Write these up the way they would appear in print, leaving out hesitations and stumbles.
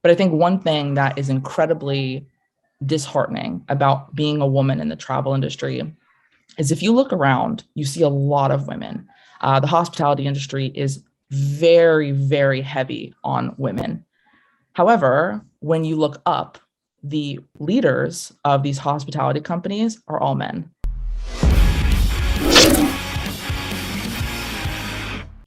But I think one thing that is incredibly disheartening about being a woman in the travel industry is if you look around, you see a lot of women. The hospitality industry is very, very heavy on women. However, when you look up, the leaders of these hospitality companies are all men.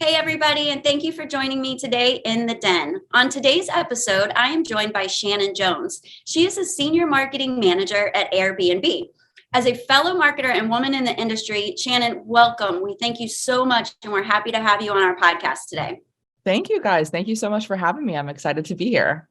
Hey, everybody, and thank you for joining me today in the Den. On today's episode, I am joined by Shannyn Jones. She is a senior marketing manager at Airbnb. As a fellow marketer and woman in the industry, Shannon, welcome. We thank you so much, and we're happy to have you on our podcast today. Thank you, guys. Thank you so much for having me. I'm excited to be here.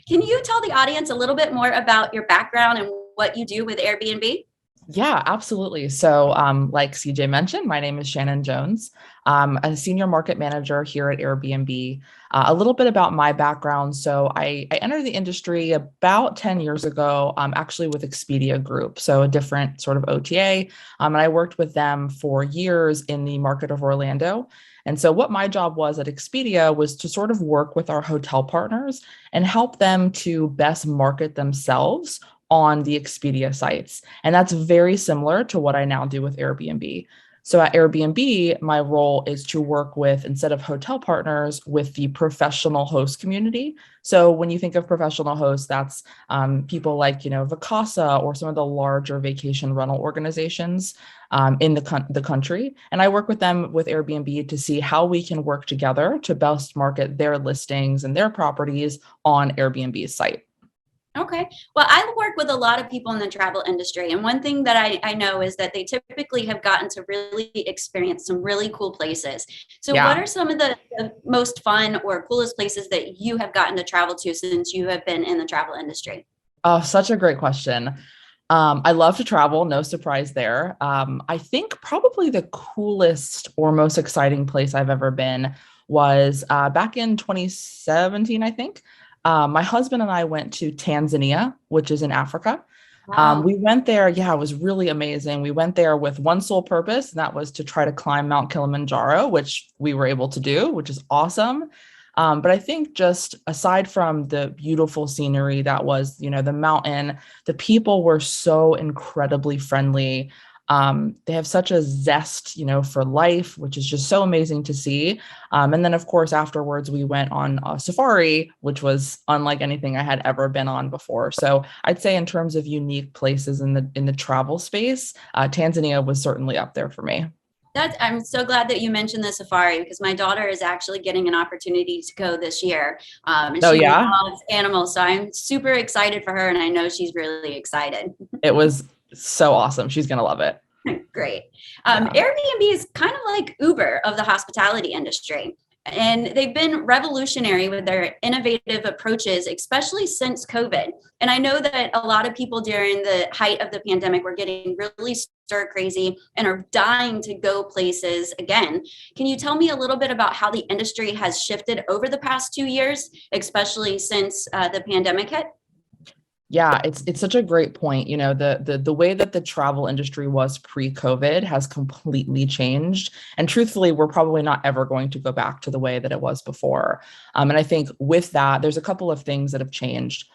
Can you tell the audience a little bit more about your background and what you do with Airbnb? Yeah, absolutely. So like CJ mentioned, my name is Shannyn Jones. I'm a senior market manager here at Airbnb. A little bit about my background. So I entered the industry about 10 years ago, actually with Expedia Group, so a different sort of OTA. And I worked with them for years in the market of Orlando. And so what my job was at Expedia was to sort of work with our hotel partners and help them to best market themselves on the Expedia sites. And that's very similar to what I now do with Airbnb. So at Airbnb, my role is to work with, instead of hotel partners, with the professional host community. So when you think of professional hosts, that's people like, Vacasa or some of the larger vacation rental organizations in the country. And I work with them with Airbnb to see how we can work together to best market their listings and their properties on Airbnb's site. Okay. Well, I work with a lot of people in the travel industry. And one thing that I know is that they typically have gotten to really experience some really cool places. So what are some of the most fun or coolest places that you have gotten to travel to since you have been in the travel industry? Oh, such a great question. I love to travel, no surprise there. I think probably the coolest or most exciting place I've ever been was back in 2017, I think. My husband and I went to Tanzania, which is in Africa. Wow. We went there. Yeah, it was really amazing. We went there with one sole purpose, and that was to try to climb Mount Kilimanjaro, which we were able to do, which is awesome. But I think just aside from the beautiful scenery that was, the mountain, the people were so incredibly friendly. They have such a zest, for life, which is just so amazing to see. And then, of course, afterwards, we went on a safari, which was unlike anything I had ever been on before. So I'd say in terms of unique places in the travel space, Tanzania was certainly up there for me. I'm so glad that you mentioned the safari because my daughter is actually getting an opportunity to go this year. And Oh, she yeah? loves animals. So I'm super excited for her. And I know she's really excited. It was so awesome. She's going to love it. Great. Yeah. Airbnb is kind of like Uber of the hospitality industry. And they've been revolutionary with their innovative approaches, especially since COVID. And I know that a lot of people during the height of the pandemic were getting really stir crazy and are dying to go places again. Can you tell me a little bit about how the industry has shifted over the past 2 years, especially since the pandemic hit? Yeah, it's such a great point. The way that the travel industry was pre-COVID has completely changed. And truthfully, we're probably not ever going to go back to the way that it was before. And I think with that, there's a couple of things that have changed.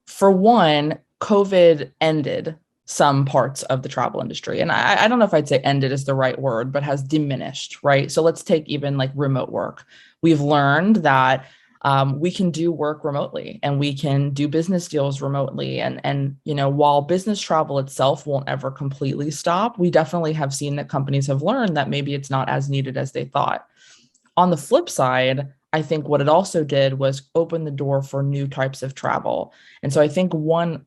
For one, COVID ended some parts of the travel industry. And I don't know if I'd say ended is the right word, but has diminished, right? So let's take even like remote work. We've learned that we can do work remotely and we can do business deals remotely. And while business travel itself won't ever completely stop, we definitely have seen that companies have learned that maybe it's not as needed as they thought. On the flip side, I think what it also did was open the door for new types of travel. And so I think one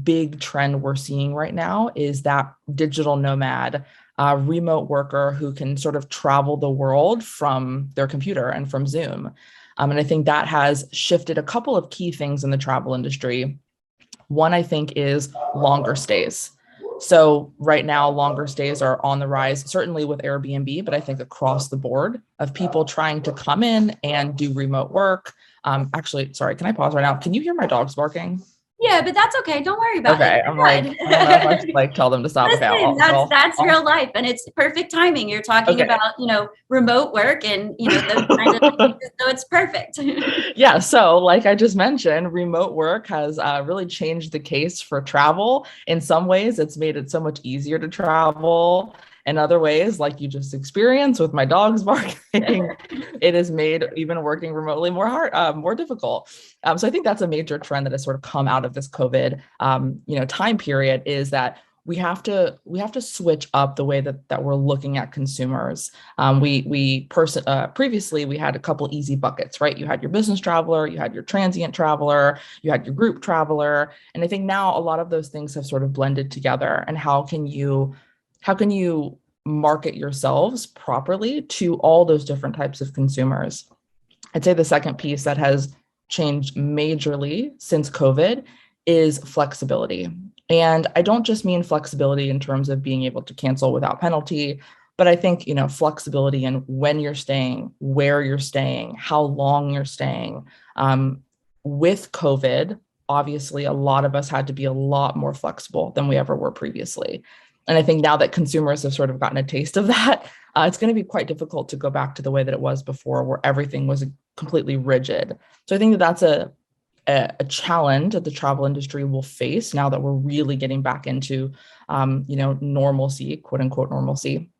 big trend we're seeing right now is that digital nomad, remote worker who can sort of travel the world from their computer and from Zoom. And I think that has shifted a couple of key things in the travel industry. One, I think, is longer stays. So right now, longer stays are on the rise, certainly with Airbnb, but I think across the board of people trying to come in and do remote work. Actually, sorry, can I pause right now? Can you hear my dogs barking? Yeah, but that's okay. Don't worry about it. Okay. I'm like, I don't know if I should like tell them to stop. Okay. Listen, that's real life, and it's perfect timing. You're talking okay. about, remote work and, those kind of things, so it's perfect. Yeah. So, like I just mentioned, remote work has really changed the case for travel. In some ways, it's made it so much easier to travel. In other ways, like you just experienced with my dogs barking, it has made even working remotely more difficult. So I think that's a major trend that has sort of come out of this COVID, time period, is that we have to switch up the way that we're looking at consumers. Previously we had a couple easy buckets, right? You had your business traveler, you had your transient traveler, you had your group traveler, and I think now a lot of those things have sort of blended together. And how can you market yourselves properly to all those different types of consumers? I'd say the second piece that has changed majorly since COVID is flexibility. And I don't just mean flexibility in terms of being able to cancel without penalty, but I think, flexibility in when you're staying, where you're staying, how long you're staying. With COVID, obviously, a lot of us had to be a lot more flexible than we ever were previously. And I think now that consumers have sort of gotten a taste of that, it's going to be quite difficult to go back to the way that it was before, where everything was completely rigid. So I think that that's a challenge that the travel industry will face now that we're really getting back into, normalcy, quote unquote normalcy,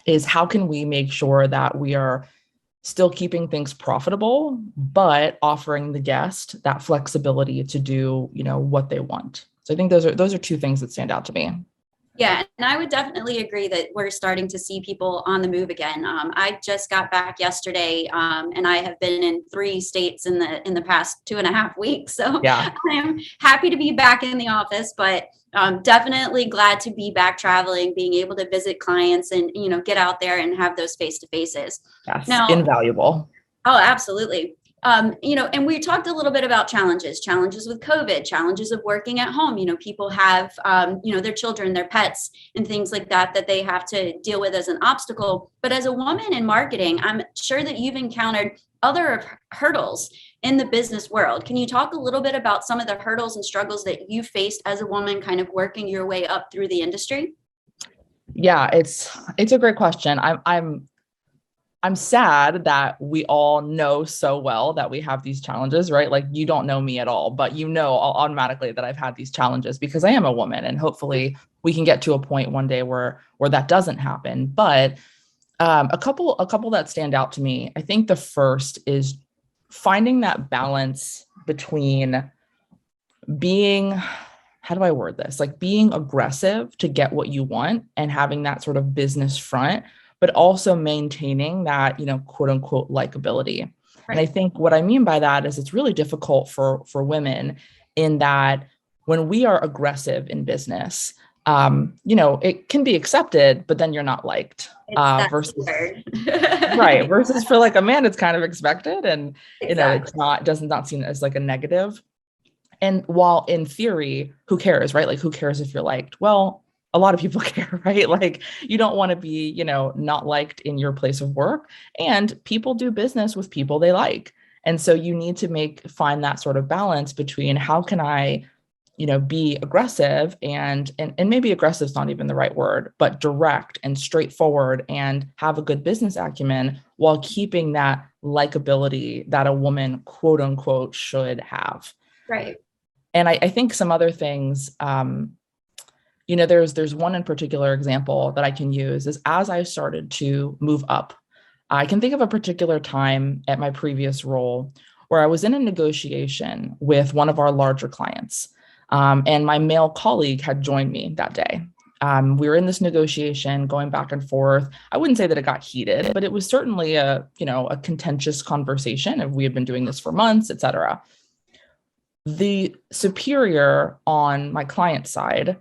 is how can we make sure that we are still keeping things profitable, but offering the guest that flexibility to do, what they want. So I think those are two things that stand out to me. Yeah, and I would definitely agree that we're starting to see people on the move again. I just got back yesterday, and I have been in 3 states in the past 2.5 weeks. So Yeah. I am happy to be back in the office, but definitely glad to be back traveling, being able to visit clients and get out there and have those face to faces. Yes, Now, invaluable. oh, absolutely. And we talked a little bit about challenges with COVID, challenges of working at home. People have, their children, their pets, and things like that they have to deal with as an obstacle. But as a woman in marketing, I'm sure that you've encountered other hurdles in the business world. Can you talk a little bit about some of the hurdles and struggles that you faced as a woman, kind of working your way up through the industry? Yeah, it's a great question. I'm sad that we all know so well that we have these challenges, right? Like you don't know me at all, but automatically that I've had these challenges because I am a woman, and hopefully we can get to a point one day where that doesn't happen. But a couple that stand out to me. I think the first is finding that balance between being, how do I word this? Like being aggressive to get what you want and having that sort of business front, but also maintaining that, quote unquote, likability. Right. And I think what I mean by that is it's really difficult for women in that when we are aggressive in business, it can be accepted, but then you're not liked. Versus right. Versus for like a man, it's kind of expected, and Exactly. does not seem as like a negative. And while in theory, who cares, right? Like who cares if you're liked? Well, a lot of people care, right? Like you don't want to be, not liked in your place of work, and people do business with people they like. And so you need to find that sort of balance between how can I, be aggressive and maybe aggressive is not even the right word, but direct and straightforward and have a good business acumen while keeping that likability that a woman, quote unquote, should have. Right. And I think some other things, there's one in particular example that I can use is as I started to move up, I can think of a particular time at my previous role where I was in a negotiation with one of our larger clients. And my male colleague had joined me that day. We were in this negotiation going back and forth. I wouldn't say that it got heated, but it was certainly a contentious conversation. And we had been doing this for months, et cetera. The superior on my client side,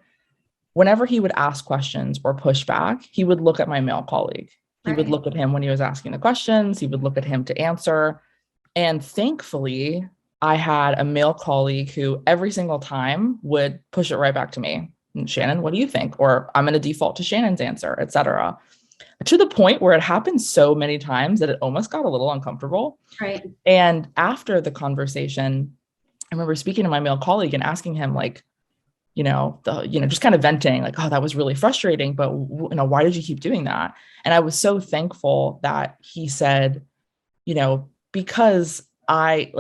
whenever he would ask questions or push back, he would look at my male colleague. He would look at him when he was asking the questions. He would look at him to answer. And thankfully, I had a male colleague who every single time would push it right back to me. Shannon, what do you think? Or I'm going to default to Shannon's answer, et cetera. To the point where it happened so many times that it almost got a little uncomfortable. Right. And after the conversation, remember speaking to my male colleague and asking him like, just kind of venting like, oh, that was really frustrating, but why did you keep doing that? And I was so thankful that he said, because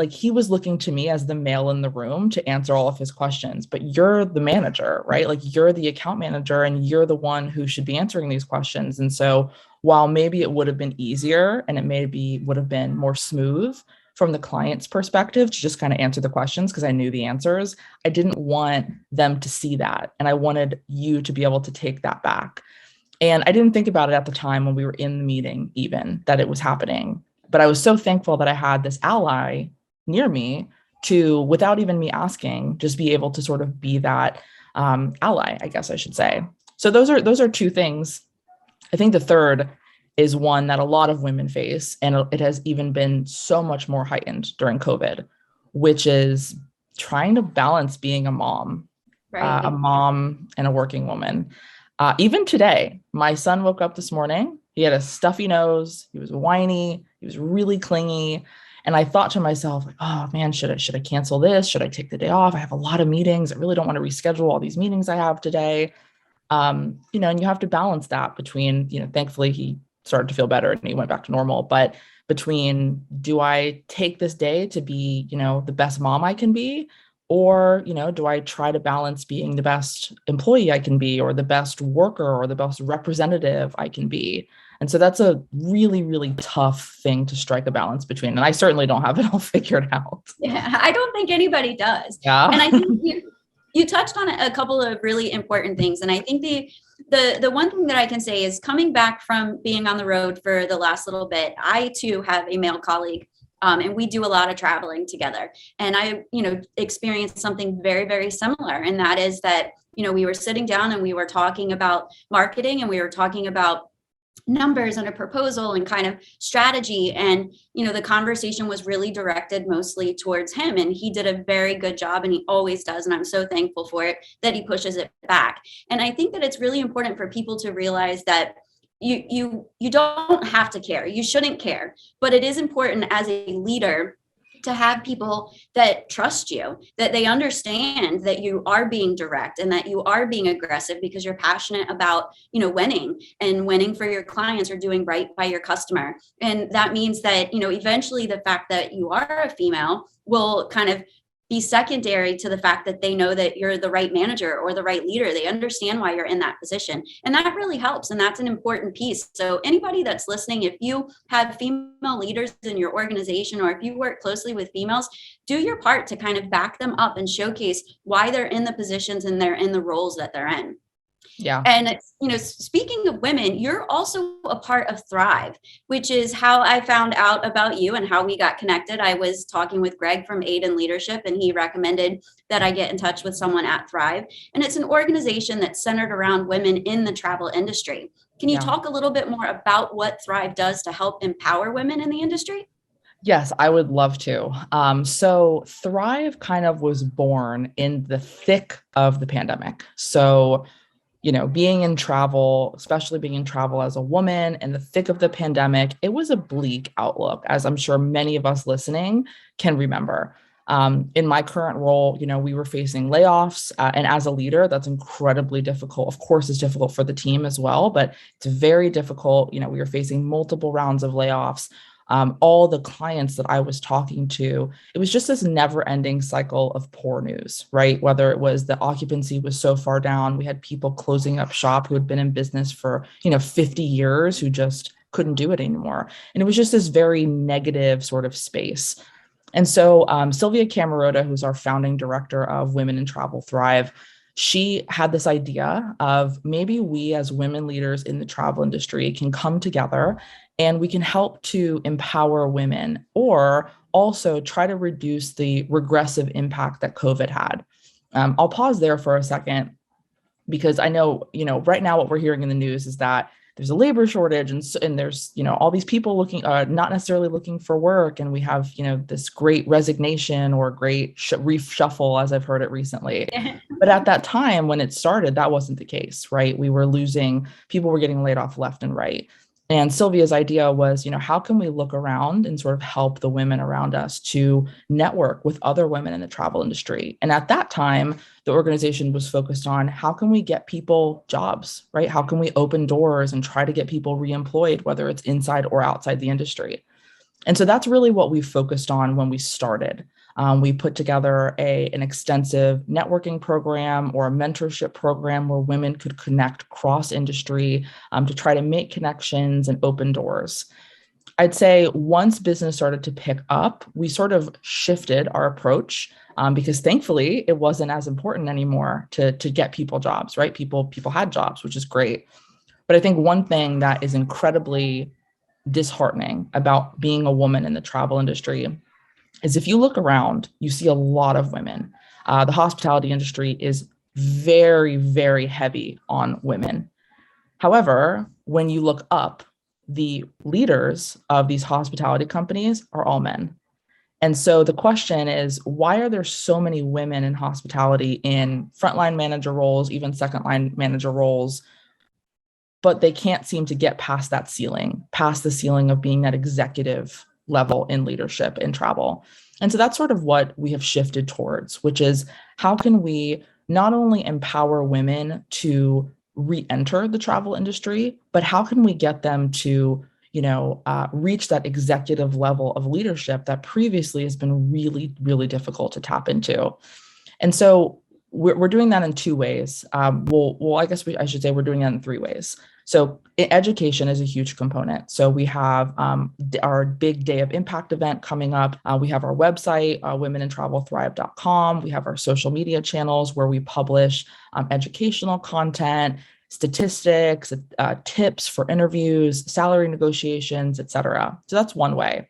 he was looking to me as the male in the room to answer all of his questions, but you're the manager, right? Like you're the account manager and you're the one who should be answering these questions. And so while maybe it would have been easier and it maybe would have been more smooth from the client's perspective to just kind of answer the questions because I knew the answers, I didn't want them to see that. And I wanted you to be able to take that back. And I didn't think about it at the time when we were in the meeting, even that it was happening. But I was so thankful that I had this ally near me to, without even me asking, just be able to sort of be that ally, I guess I should say. So those are two things. I think the third is one that a lot of women face, and it has even been so much more heightened during COVID, which is trying to balance being a mom, Right. a mom and a working woman. Even today, my son woke up this morning. He had a stuffy nose. He was whiny. He was really clingy. And I thought to myself, like, oh man, should I cancel this? Should I take the day off? I have a lot of meetings. I really don't want to reschedule all these meetings I have today. And you have to balance that between, thankfully he started to feel better and he went back to normal. But between, do I take this day to be, the best mom I can be? Or, do I try to balance being the best employee I can be, or the best worker, or the best representative I can be? And so that's a really, really tough thing to strike a balance between. And I certainly don't have it all figured out. Yeah, I don't think anybody does. Yeah. And I think you touched on a couple of really important things. And I think the one thing that I can say is, coming back from being on the road for the last little bit, I too have a male colleague. And we do a lot of traveling together. And I, experienced something very, very similar. And that is that, we were sitting down and we were talking about marketing, and we were talking about numbers and a proposal and kind of strategy. And, the conversation was really directed mostly towards him. And he did a very good job, and he always does. And I'm so thankful for it that he pushes it back. And I think that it's really important for people to realize that you don't have to care. You shouldn't care, but it is important as a leader to have people that trust you, that they understand that you are being direct and that you are being aggressive because you're passionate about, winning and winning for your clients or doing right by your customer. And that means that, eventually the fact that you are a female will kind of be secondary to the fact that they know that you're the right manager or the right leader. They understand why you're in that position. And that really helps. And that's an important piece. So anybody that's listening, if you have female leaders in your organization, or if you work closely with females, do your part to kind of back them up and showcase why they're in the positions and they're in the roles that they're in. Yeah. And, speaking of women, you're also a part of Thrive, which is how I found out about you and how we got connected. I was talking with Greg from Aid in Leadership, and he recommended that I get in touch with someone at Thrive. And it's an organization that's centered around women in the travel industry. Can you talk a little bit more about what Thrive does to help empower women in the industry? Yes, I would love to. So Thrive kind of was born in the thick of the pandemic. So being in travel, especially being in travel as a woman in the thick of the pandemic, it was a bleak outlook, as I'm sure many of us listening can remember. In my current role, we were facing layoffs, and as a leader, that's incredibly difficult. Of course, it's difficult for the team as well, but it's very difficult. We were facing multiple rounds of layoffs. All the clients that I was talking to, it was just this never-ending cycle of poor news, right? Whether it was the occupancy was so far down, we had people closing up shop who had been in business for 50 years who just couldn't do it anymore. And it was just this very negative sort of space. And so Sylvia Camerota, who's our founding director of Women in Travel Thrive, she had this idea of maybe we as women leaders in the travel industry can come together and we can help to empower women, or also try to reduce the regressive impact that COVID had. I'll pause there for a second, because I know, right now what we're hearing in the news is that there's a labor shortage, and there's, all these people looking, not necessarily looking for work. And we have, this great resignation or great reshuffle, as I've heard it recently. But at that time when it started, that wasn't the case, right? We were losing, people were getting laid off left and right. And Sylvia's idea was, how can we look around and sort of help the women around us to network with other women in the travel industry? And at that time, the organization was focused on how can we get people jobs, right? How can we open doors and try to get people reemployed, whether it's inside or outside the industry? And so that's really what we focused on when we started. We put together an extensive networking program or a mentorship program where women could connect cross industry to try to make connections and open doors. I'd say once business started to pick up, we sort of shifted our approach because thankfully it wasn't as important anymore to get people jobs, right? People had jobs, which is great. But I think one thing that is incredibly disheartening about being a woman in the travel industry is if you look around, you see a lot of women. The hospitality industry is very, very heavy on women. However, when you look up, the leaders of these hospitality companies are all men. And so the question is, why are there so many women in hospitality in frontline manager roles, even second line manager roles, but they can't seem to get past that ceiling, past the ceiling of being that executive level in leadership in travel? And so that's sort of what we have shifted towards, which is how can we not only empower women to re-enter the travel industry, but how can we get them to reach that executive level of leadership that previously has been really, really difficult to tap into. And so we're doing that in two ways. I guess I should say we're doing that in three ways. So education is a huge component. So we have our big Day of Impact event coming up. We have our website, womenandtravelthrive.com. We have our social media channels where we publish educational content, statistics, tips for interviews, salary negotiations, et cetera. So that's one way.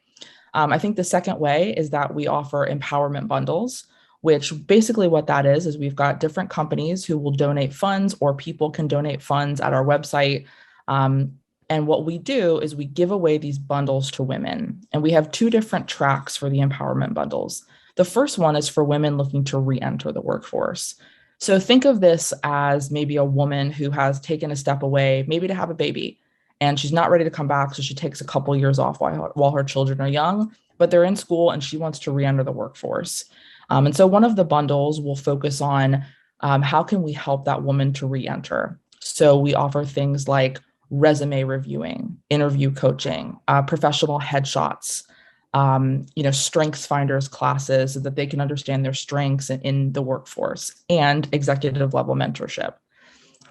I think the second way is that we offer empowerment bundles, which basically what that is we've got different companies who will donate funds or people can donate funds at our website. And what we do is we give away these bundles to women. And we have two different tracks for the empowerment bundles. The first one is for women looking to re-enter the workforce. So think of this as maybe a woman who has taken a step away, maybe to have a baby, and she's not ready to come back. So she takes a couple years off while her children are young, but they're in school and she wants to re-enter the workforce. And so one of the bundles will focus on how can we help that woman to re-enter. So we offer things like resume reviewing, interview coaching, professional headshots, strengths finders classes so that they can understand their strengths in the workforce, and executive level mentorship.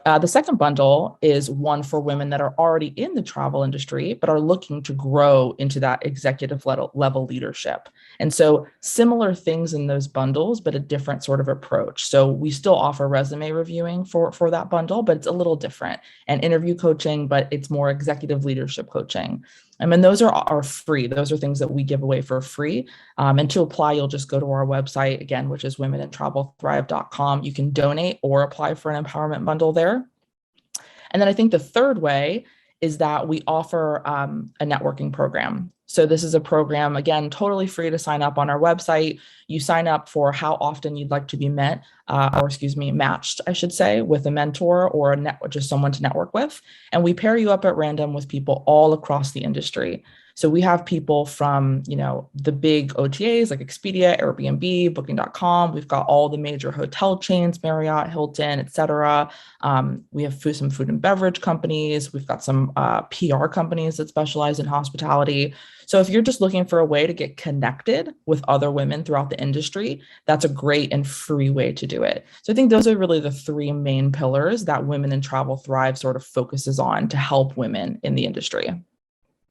The second bundle is one for women that are already in the travel industry, but are looking to grow into that executive level leadership. And so similar things in those bundles, but a different sort of approach. So we still offer resume reviewing for that bundle, but it's a little different, and interview coaching, but it's more executive leadership coaching. I mean, those are free. Those are things that we give away for free. And to apply, you'll just go to our website again, which is womenandtravelthrive.com. You can donate or apply for an empowerment bundle there. And then I think the third way is that we offer a networking program. So this is a program, again, totally free to sign up on our website. You sign up for how often you'd like to be matched, I should say, with a mentor or just someone to network with. And we pair you up at random with people all across the industry. So we have people from, the big OTAs like Expedia, Airbnb, Booking.com. We've got all the major hotel chains, Marriott, Hilton, et cetera. We have some food and beverage companies. We've got some PR companies that specialize in hospitality. So if you're just looking for a way to get connected with other women throughout the industry, that's a great and free way to do it. So I think those are really the three main pillars that Women in Travel Thrive sort of focuses on to help women in the industry.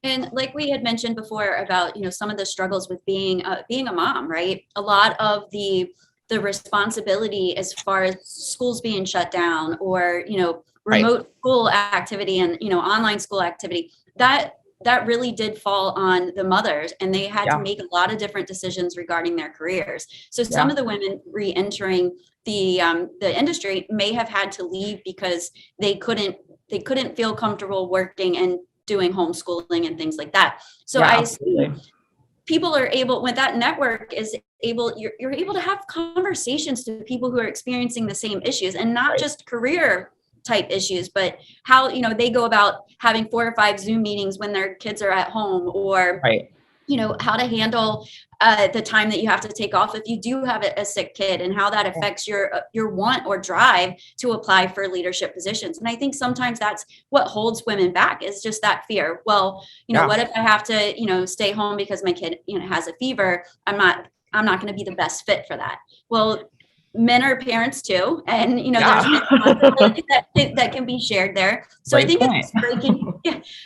And like we had mentioned before about, some of the struggles with being a mom, right? A lot of the responsibility as far as schools being shut down or, remote school activity and, online school activity, that really did fall on the mothers, and they had to make a lot of different decisions regarding their careers. So some of the women re-entering the industry may have had to leave because they couldn't feel comfortable working and doing homeschooling and things like that. So I see people are able, when that network is able, you're able to have conversations to people who are experiencing the same issues, and not just career type issues, but how, they go about having 4 or 5 Zoom meetings when their kids are at home, or Right. How to handle the time that you have to take off if you do have a sick kid, and how that affects your want or drive to apply for leadership positions. And I think sometimes that's what holds women back, is just that fear. Well, what if I have to, stay home because my kid, has a fever? I'm not going to be the best fit for that. Well, men are parents too, and there's responsibility that can be shared there. So I think it's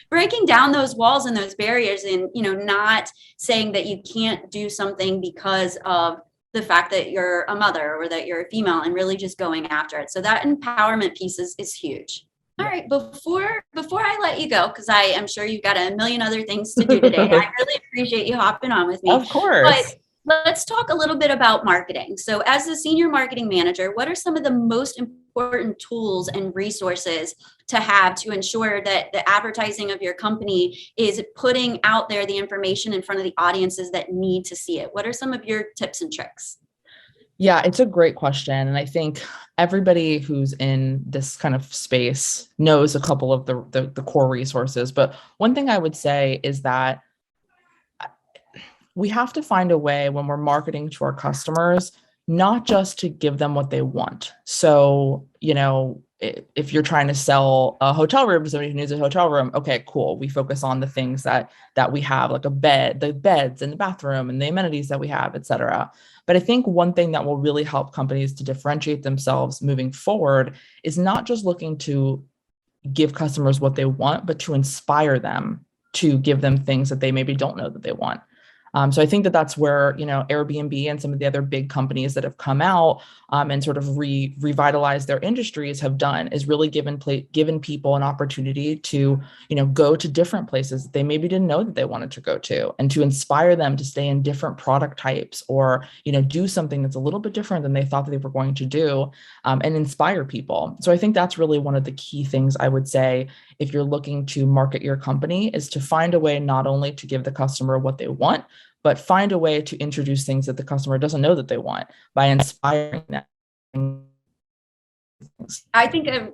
breaking down those walls and those barriers, and not saying that you can't do something because of the fact that you're a mother or that you're a female, and really just going after it. So that empowerment piece is huge. All right, before I let you go, because I am sure you've got a million other things to do today, I really appreciate you hopping on with me. Of course. But let's talk a little bit about marketing. So as a senior marketing manager, what are some of the most important tools and resources to have to ensure that the advertising of your company is putting out there the information in front of the audiences that need to see it? What are some of your tips and tricks? Yeah, it's a great question. And I think everybody who's in this kind of space knows a couple of the core resources. But one thing I would say is that we have to find a way when we're marketing to our customers, not just to give them what they want. So, if you're trying to sell a hotel room to somebody who needs a hotel room, okay, cool. We focus on the things that we have, like a bed, the beds in the bathroom and the amenities that we have, et cetera. But I think one thing that will really help companies to differentiate themselves moving forward is not just looking to give customers what they want, but to inspire them to give them things that they maybe don't know that they want. So I think that that's where, Airbnb and some of the other big companies that have come out and sort of revitalized their industries have done, is really given people an opportunity to, go to different places that they maybe didn't know that they wanted to go to, and to inspire them to stay in different product types, or, do something that's a little bit different than they thought that they were going to do, and inspire people. So I think that's really one of the key things I would say, if you're looking to market your company, is to find a way not only to give the customer what they want, but find a way to introduce things that the customer doesn't know that they want by inspiring them. I think a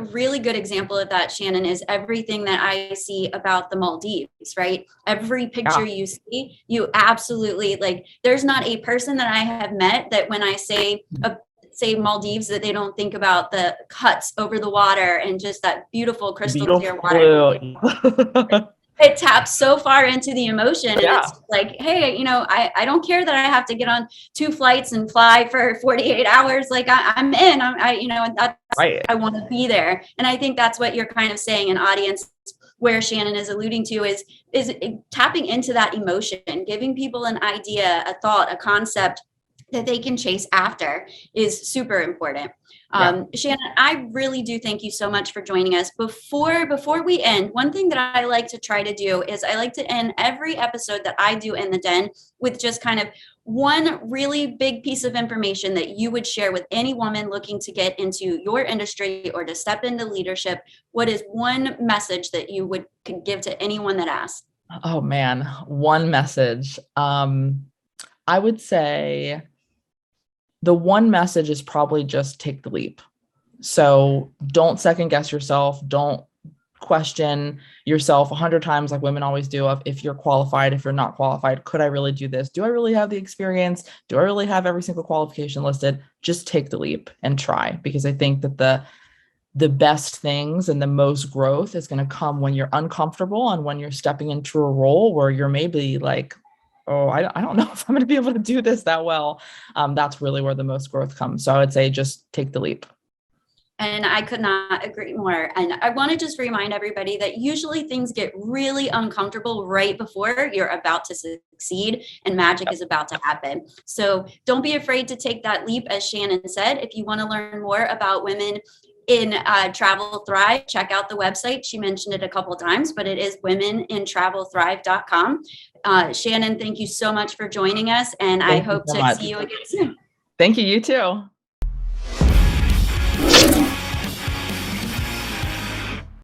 really good example of that, Shannon, is everything that I see about the Maldives, right? Every picture you see, you absolutely, there's not a person that I have met that when I say Maldives, that they don't think about the huts over the water and just that beautiful crystal clear water. It taps so far into the emotion, and it's like, hey, I don't care that I have to get on 2 flights and fly for 48 hours. Like I'm in, that's right. I want to be there. And I think that's what you're kind of saying, an audience where Shannon is alluding to is tapping into that emotion, giving people an idea, a thought, a concept that they can chase after is super important. Shannon, I really do thank you so much for joining us. Before we end, one thing that I like to try to do is I like to end every episode that I do in the Den with just kind of one really big piece of information that you would share with any woman looking to get into your industry or to step into leadership. What is one message that you could give to anyone that asks? Oh man, one message. I would say the one message is probably just take the leap. So don't second guess yourself. Don't question yourself 100 times like women always do, of if you're qualified, if you're not qualified, could I really do this? Do I really have the experience? Do I really have every single qualification listed? Just take the leap and try, because I think that the best things and the most growth is going to come when you're uncomfortable and when you're stepping into a role where you're maybe like, oh, I don't know if I'm going to be able to do this that well. That's really where the most growth comes. So I would say just take the leap. And I could not agree more. And I want to just remind everybody that usually things get really uncomfortable right before you're about to succeed and magic is about to happen. So don't be afraid to take that leap, as Shannon said. If you want to learn more about women in Travel Thrive, check out the website. She mentioned it a couple of times, but it is womenintravelthrive.com. Shannon, thank you so much for joining us, and I hope to see you again soon. Thank you. You too.